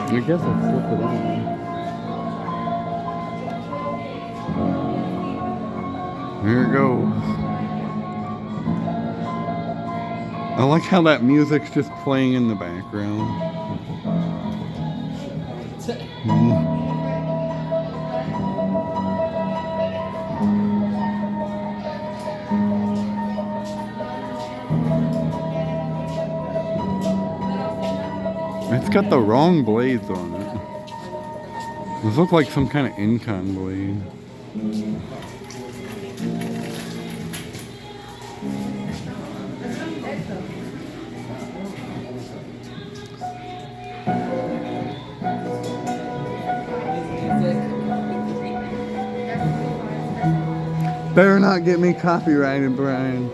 I guess I'll flip it on. There it goes. I like how that music's just playing in the background. It's got the wrong blades on it. Those look like some kind of Incon blade. Better not get me copyrighted, Brian.